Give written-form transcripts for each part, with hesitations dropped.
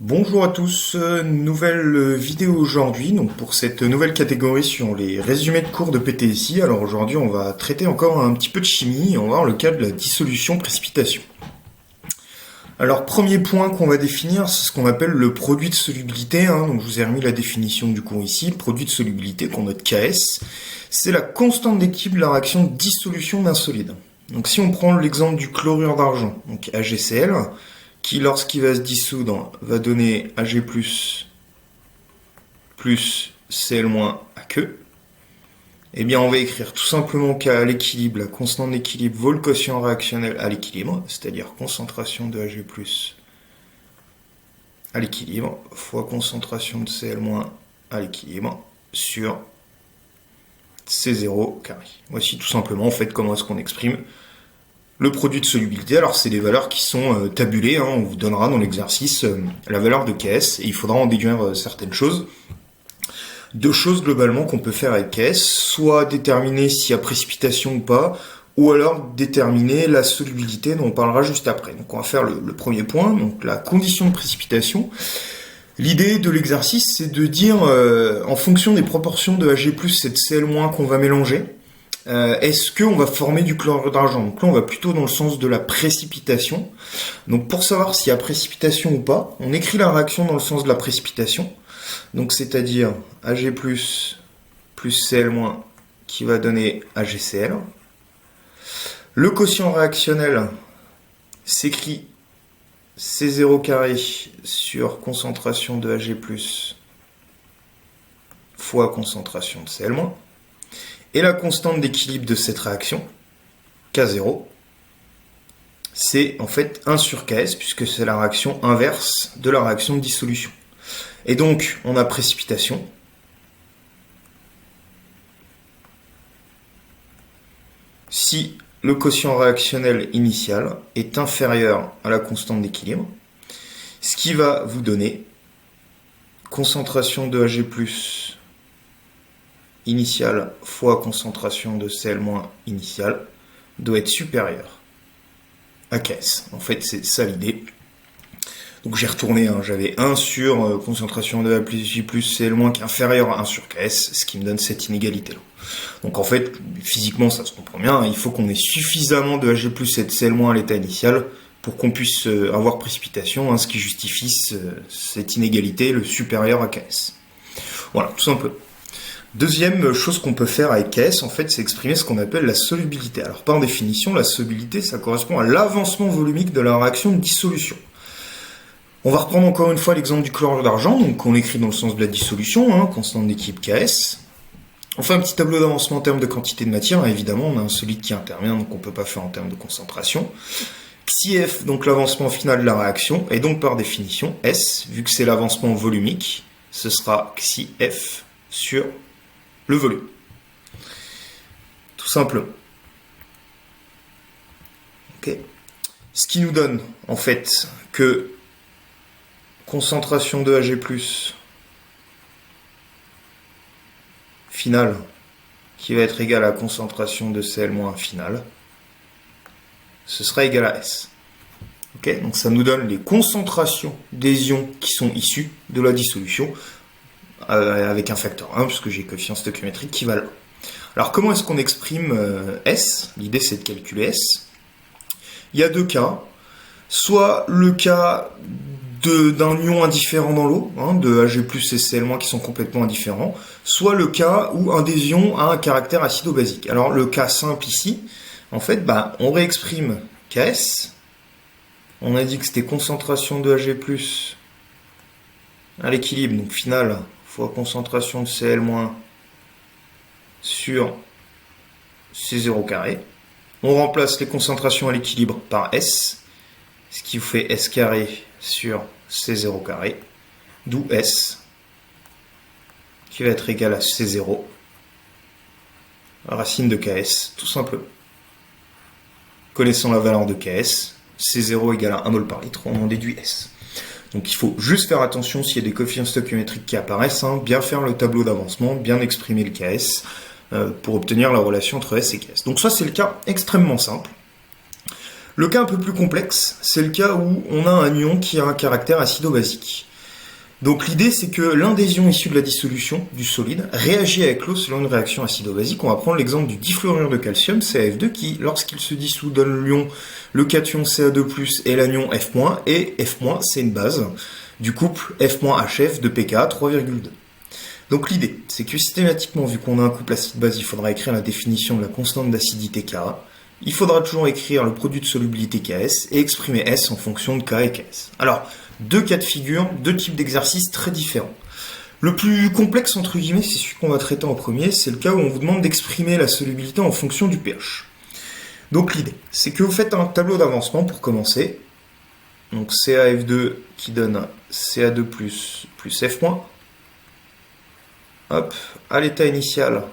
Bonjour à tous, nouvelle vidéo aujourd'hui, donc pour cette nouvelle catégorie sur les résumés de cours de PTSI. Alors aujourd'hui on va traiter encore un petit peu de chimie et on va voir le cas de la dissolution-précipitation. Alors premier point qu'on va définir, c'est ce qu'on appelle le produit de solubilité, donc je vous ai remis la définition du cours ici. Le produit de solubilité qu'on note KS, c'est la constante d'équilibre de la réaction de dissolution d'un solide. Donc si on prend l'exemple du chlorure d'argent, donc AgCl, qui lorsqu'il va se dissoudre va donner Ag+, plus Cl-AQ, eh bien on va écrire tout simplement qu'à l'équilibre, la constante d'équilibre vaut le quotient réactionnel à l'équilibre, c'est-à-dire concentration de Ag+, à l'équilibre, fois concentration de Cl- à l'équilibre, sur C0 carré. Voici tout simplement en fait comment est-ce qu'on exprime le produit de solubilité. Alors c'est des valeurs qui sont tabulées, on vous donnera dans l'exercice la valeur de KS, et il faudra en déduire certaines choses. Deux choses globalement qu'on peut faire avec KS, soit déterminer s'il y a précipitation ou pas, ou alors déterminer la solubilité dont on parlera juste après. Donc on va faire le premier point, donc la condition de précipitation. L'idée de l'exercice, c'est de dire, en fonction des proportions de Ag+, et de Cl- qu'on va mélanger, est-ce qu'on va former du chlorure d'argent? Donc là, on va plutôt dans le sens de la précipitation. Donc pour savoir s'il y a précipitation ou pas, on écrit la réaction dans le sens de la précipitation. Donc c'est-à-dire Ag+, plus Cl- qui va donner AgCl. Le quotient réactionnel s'écrit C0 carré sur concentration de Ag+, fois concentration de Cl-. Et la constante d'équilibre de cette réaction, K0, c'est en fait 1 sur Ks, puisque c'est la réaction inverse de la réaction de dissolution. Et donc, on a précipitation. Si le quotient réactionnel initial est inférieur à la constante d'équilibre, ce qui va vous donner concentration de Ag+, initiale fois concentration de Cl- initiale doit être supérieure à Ks. En fait, c'est ça l'idée. Donc j'ai retourné, j'avais 1 sur concentration de Ag+, Cl- qui est inférieur à 1 sur Ks, ce qui me donne cette inégalité-là. Donc en fait, physiquement, ça se comprend bien, il faut qu'on ait suffisamment de Ag+, et de Cl- à l'état initial pour qu'on puisse avoir précipitation, ce qui justifie cette inégalité, le supérieur à Ks. Voilà, tout simplement. Deuxième chose qu'on peut faire avec KS, en fait, c'est exprimer ce qu'on appelle la solubilité. Alors, par définition, la solubilité, ça correspond à l'avancement volumique de la réaction de dissolution. On va reprendre encore une fois l'exemple du chlorure d'argent, donc on écrit dans le sens de la dissolution, constante d'équilibre KS. On fait un petit tableau d'avancement en termes de quantité de matière, évidemment, on a un solide qui intervient, donc on ne peut pas faire en termes de concentration. XIF, donc l'avancement final de la réaction, et donc par définition, S, vu que c'est l'avancement volumique, ce sera XIF sur le volume. Tout simplement. Okay. Ce qui nous donne, en fait, que concentration de Ag+, finale, qui va être égale à concentration de Cl- finale, ce sera égal à S. Okay. Donc ça nous donne les concentrations des ions qui sont issus de la dissolution, avec un facteur 1, puisque j'ai coefficient stoichiométrique qui va là. Alors comment est-ce qu'on exprime S? L'idée c'est de calculer S. Il y a deux cas. Soit le cas d'un ion indifférent dans l'eau, de Ag+, et Cl- qui sont complètement indifférents, soit le cas où un des ions a un caractère acido-basique. Alors le cas simple ici, en fait, on réexprime Ks. On a dit que c'était concentration de Ag+, à l'équilibre, donc final, fois concentration de Cl- sur C0 carré. On remplace les concentrations à l'équilibre par S, ce qui vous fait S carré sur C0 carré, d'où S, qui va être égal à C0, racine de Ks, tout simplement. Connaissant la valeur de Ks, C0 égale à 1 mol par litre, on en déduit S. Donc il faut juste faire attention s'il y a des coefficients stoichiométriques qui apparaissent, bien faire le tableau d'avancement, bien exprimer le Ks pour obtenir la relation entre S et Ks. Donc ça c'est le cas extrêmement simple. Le cas un peu plus complexe, c'est le cas où on a un ion qui a un caractère acido-basique. Donc l'idée c'est que l'un des ions issus de la dissolution du solide réagit avec l'eau selon une réaction acido-basique. On va prendre l'exemple du difluorure de calcium, CaF2, qui lorsqu'il se dissout donne l'ion, le cation Ca2+, et l'anion F-, et F- c'est une base du couple F-HF de pKa 3,2. Donc l'idée, c'est que systématiquement, vu qu'on a un couple acide-base, il faudra écrire la définition de la constante d'acidité Ka. Il faudra toujours écrire le produit de solubilité Ks et exprimer S en fonction de K et Ks. Alors, deux cas de figure, deux types d'exercices très différents. Le plus complexe, entre guillemets, c'est celui qu'on va traiter en premier, c'est le cas où on vous demande d'exprimer la solubilité en fonction du pH. Donc l'idée, c'est que vous faites un tableau d'avancement pour commencer. Donc CaF2 qui donne Ca2+, plus F-. Hop, à l'état initial,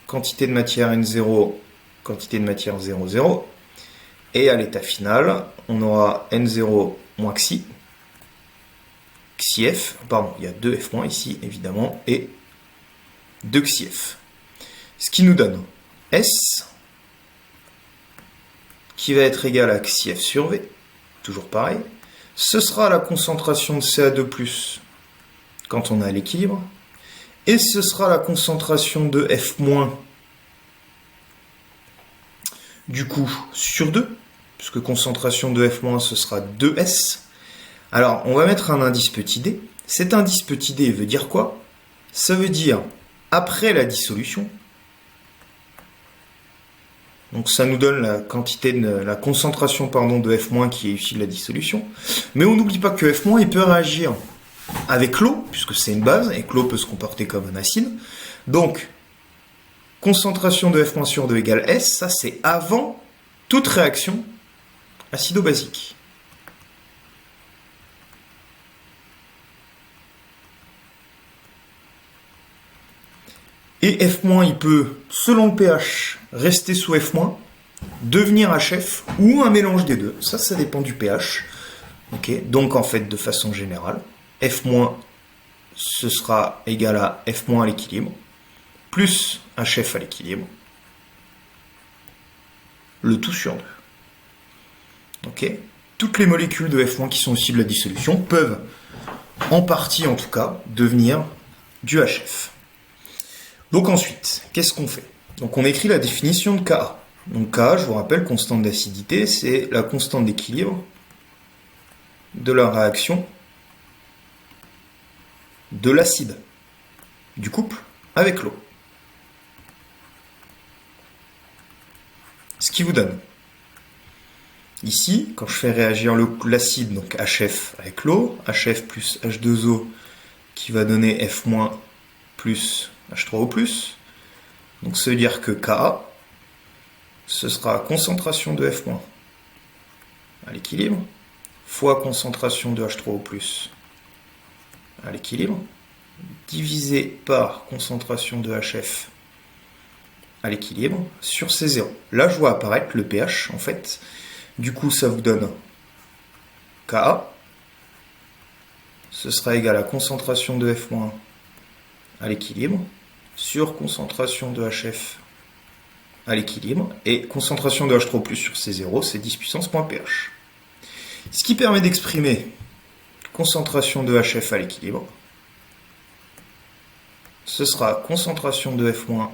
quantité de matière N0, quantité de matière 0, 0. Et à l'état final, on aura N0 moins Xi, XiF, pardon, il y a 2 F- ici, évidemment, et 2 XiF. Ce qui nous donne S, qui va être égal à XiF sur V, toujours pareil. Ce sera la concentration de Ca2+, quand on est à l'équilibre, et ce sera la concentration de F- du coup sur 2, puisque concentration de F- ce sera 2S. Alors, on va mettre un indice petit d. Cet indice petit d veut dire quoi? Ça veut dire, après la dissolution, donc ça nous donne la quantité la concentration de F- qui est issue de la dissolution, mais on n'oublie pas que F- il peut réagir avec l'eau, puisque c'est une base, et que l'eau peut se comporter comme un acide. Donc, concentration de F- sur 2 égale S, ça c'est avant toute réaction acido-basique. Et F-, il peut, selon le pH, rester sous F-, devenir HF, ou un mélange des deux. Ça dépend du pH. Okay. Donc, en fait, de façon générale, F-, ce sera égal à F- à l'équilibre, plus HF à l'équilibre, le tout sur 2. Okay. Toutes les molécules de F- qui sont issues de la dissolution peuvent, en partie en tout cas, devenir du HF. Donc ensuite, qu'est-ce qu'on fait? Donc on écrit la définition de Ka. Donc Ka, je vous rappelle, constante d'acidité, c'est la constante d'équilibre de la réaction de l'acide, du couple avec l'eau. Ce qui vous donne, ici, quand je fais réagir l'acide, donc HF avec l'eau, HF plus H2O qui va donner F- plus H3O+. Donc ça veut dire que Ka, ce sera concentration de F- à l'équilibre, fois concentration de H3O+, à l'équilibre, divisé par concentration de HF à l'équilibre, sur C0. Là, je vois apparaître le pH, en fait. Du coup, ça vous donne Ka, ce sera égal à concentration de F- à l'équilibre, sur concentration de HF à l'équilibre, et concentration de H3+ sur C0, c'est 10 puissance moins pH. Ce qui permet d'exprimer concentration de HF à l'équilibre, ce sera concentration de F-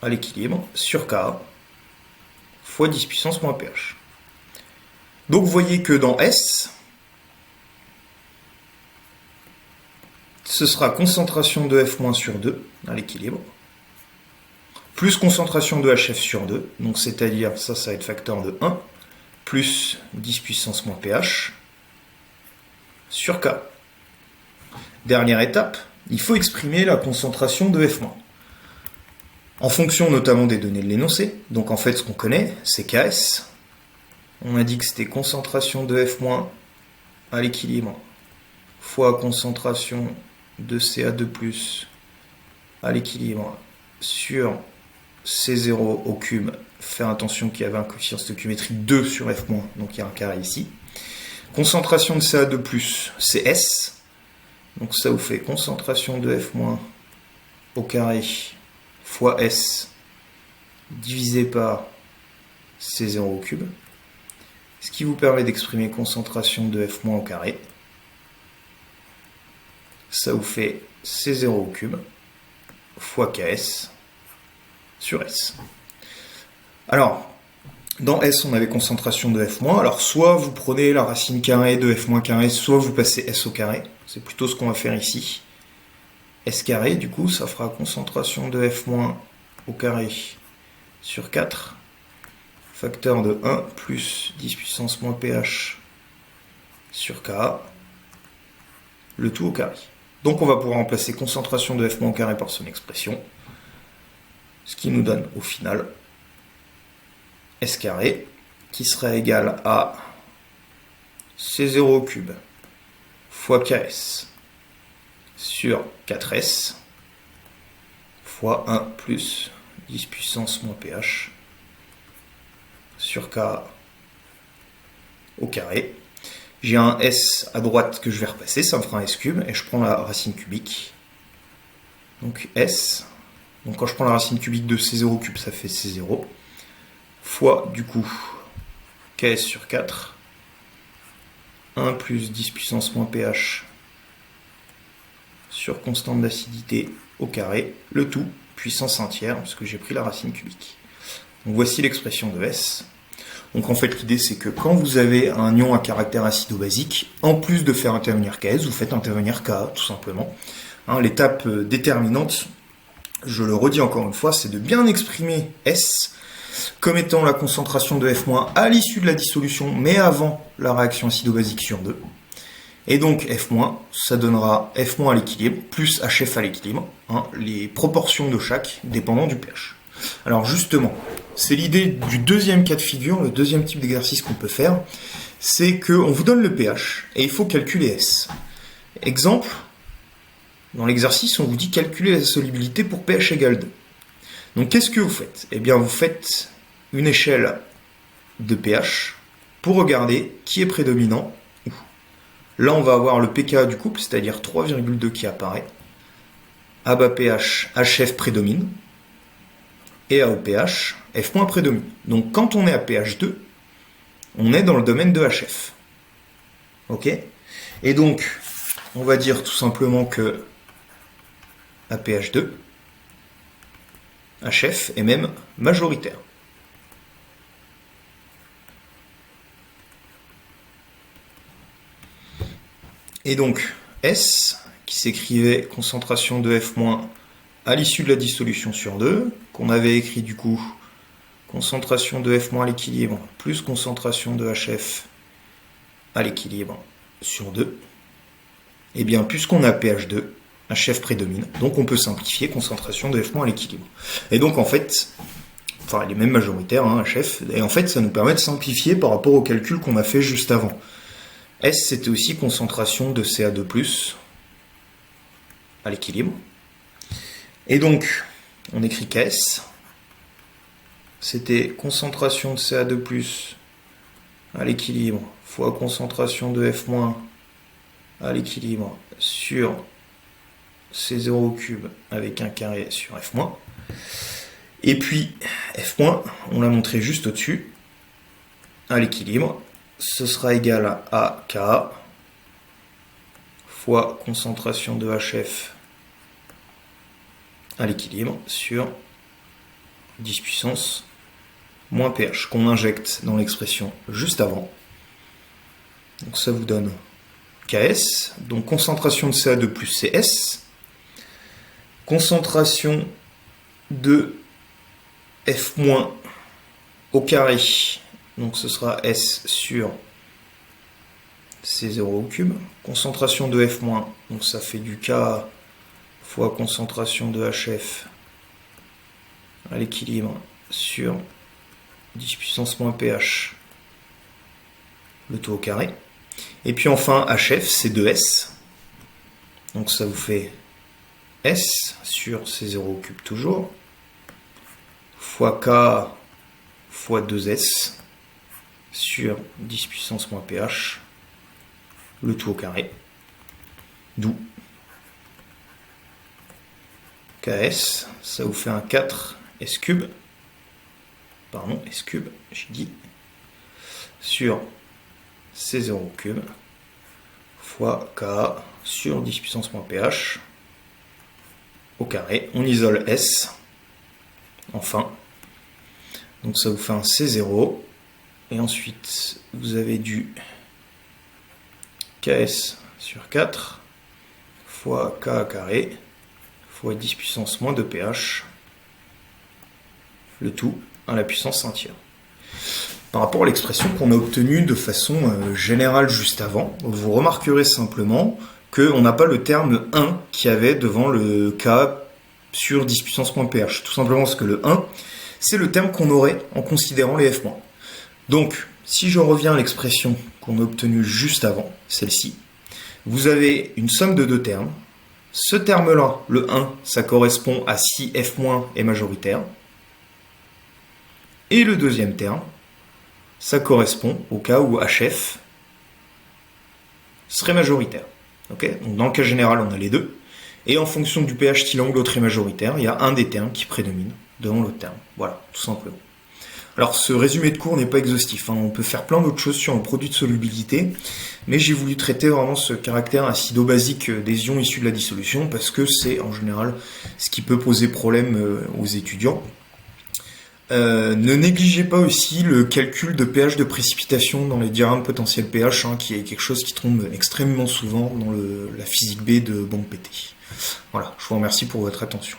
à l'équilibre sur K fois 10 puissance moins pH. Donc vous voyez que dans S, ce sera concentration de F- sur 2 à l'équilibre, plus concentration de HF sur 2, donc c'est-à-dire, ça va être facteur de 1, plus 10 puissance moins pH, sur K. Dernière étape, il faut exprimer la concentration de F-. En fonction notamment des données de l'énoncé, donc en fait ce qu'on connaît, c'est Ks. On a dit que c'était concentration de F- à l'équilibre, fois concentration de Ca2+, à l'équilibre, sur C0 au cube. Faire attention qu'il y avait un coefficient stoichiométrique 2 sur F-, donc il y a un carré ici. Concentration de Ca2+, c'est S. Donc ça vous fait concentration de F- au carré fois S divisé par C0 au cube. ce qui vous permet d'exprimer concentration de F- au carré. Ça vous fait C0 au cube fois Ks sur S. Alors, dans S, on avait concentration de F-. Alors, soit vous prenez la racine carrée de F- carré, soit vous passez S au carré. C'est plutôt ce qu'on va faire ici. S carré, du coup, ça fera concentration de F- au carré sur 4, facteur de 1 plus 10 puissance moins pH sur Ka, le tout au carré. Donc on va pouvoir remplacer concentration de F- au carré par son expression, ce qui nous donne au final S carré, qui sera égal à C0 au cube fois Ks sur 4S fois 1 plus 10 puissance moins pH sur K au carré. J'ai un S à droite que je vais repasser, ça me fera un S cube, et je prends la racine cubique. Donc S, donc quand je prends la racine cubique de C0 au cube, ça fait C0, fois du coup Ks sur 4, 1 plus 10 puissance moins pH sur constante d'acidité au carré, le tout puissance 1 tiers, parce que j'ai pris la racine cubique. Donc voici l'expression de S. Donc en fait l'idée c'est que quand vous avez un ion à caractère acido-basique, en plus de faire intervenir Ks, vous faites intervenir Ka tout simplement. Hein, l'étape déterminante, je le redis encore une fois, c'est de bien exprimer S comme étant la concentration de F- à l'issue de la dissolution, mais avant la réaction acido-basique sur 2. Et donc F-, ça donnera F- à l'équilibre, plus HF à l'équilibre, hein, les proportions de chaque dépendant du pH. Alors justement, c'est l'idée du deuxième cas de figure, le deuxième type d'exercice qu'on peut faire, c'est qu'on vous donne le pH, et il faut calculer S. Exemple, dans l'exercice, on vous dit calculer la solubilité pour pH égale 2. Donc qu'est-ce que vous faites? Eh bien vous faites une échelle de pH pour regarder qui est prédominant. Là, on va avoir le pK du couple, c'est-à-dire 3,2 qui apparaît. À bas pH, HF prédomine. Et à haut pH, F- prédomine. Donc quand on est à pH 2, on est dans le domaine de HF. Ok? Et donc, on va dire tout simplement que à pH 2, HF est même majoritaire. Et donc, S, qui s'écrivait concentration de F- à l'issue de la dissolution sur 2, qu'on avait écrit du coup concentration de F- à l'équilibre plus concentration de HF à l'équilibre sur 2, et bien puisqu'on a pH 2, HF prédomine, donc on peut simplifier concentration de F- à l'équilibre. Et donc en fait, enfin il est même majoritaire, hein, HF, et en fait ça nous permet de simplifier par rapport au calcul qu'on a fait juste avant. S c'était aussi concentration de Ca2+, à l'équilibre. Et donc, on écrit KS, c'était concentration de Ca2+, à l'équilibre, fois concentration de F- à l'équilibre sur C0 au cube avec un carré sur F-. Et puis, F-, on l'a montré juste au-dessus, à l'équilibre, ce sera égal à K fois concentration de HF à l'équilibre sur 10 puissance moins pH, qu'on injecte dans l'expression juste avant. Donc ça vous donne KS, donc concentration de Ca2 plus CS, concentration de F- au carré, donc ce sera S sur C0 au cube, concentration de F-, donc ça fait du K fois concentration de HF à l'équilibre sur 10 puissance moins pH, le tout au carré. Et puis enfin, HF, c'est 2S. Donc ça vous fait S sur C0 au cube toujours, fois K fois 2S sur 10 puissance moins pH, le tout au carré. D'où KS, ça vous fait un 4 S cube, pardon, S cube, j'ai dit, sur C0 cube fois Ka sur 10 puissance moins pH au carré. On isole S. Enfin. Donc ça vous fait un C0. Et ensuite, vous avez du KS sur 4 fois Ka carré fois 10 puissance moins 2 pH. Le tout à la puissance 1 tiers. Par rapport à l'expression qu'on a obtenue de façon générale juste avant, vous remarquerez simplement qu'on n'a pas le terme 1 qu'il y avait devant le K sur 10 puissance moins pH. Tout simplement parce que le 1, c'est le terme qu'on aurait en considérant les F-. Donc, si je reviens à l'expression qu'on a obtenue juste avant, celle-ci, vous avez une somme de deux termes. Ce terme-là, le 1, ça correspond à si F- est majoritaire. Et le deuxième terme, ça correspond au cas où HF serait majoritaire. Okay, donc dans le cas général, on a les deux. Et en fonction du pH, si l'un ou l'autre est majoritaire, il y a un des termes qui prédomine devant l'autre terme. Voilà, tout simplement. Alors ce résumé de cours n'est pas exhaustif, hein. On peut faire plein d'autres choses sur un produit de solubilité, mais j'ai voulu traiter vraiment ce caractère acido-basique des ions issus de la dissolution, parce que c'est en général ce qui peut poser problème aux étudiants. Ne négligez pas aussi le calcul de pH de précipitation dans les diagrammes potentiels pH, hein, qui est quelque chose qui tombe extrêmement souvent dans la physique B de bombe pétée. Voilà, je vous remercie pour votre attention.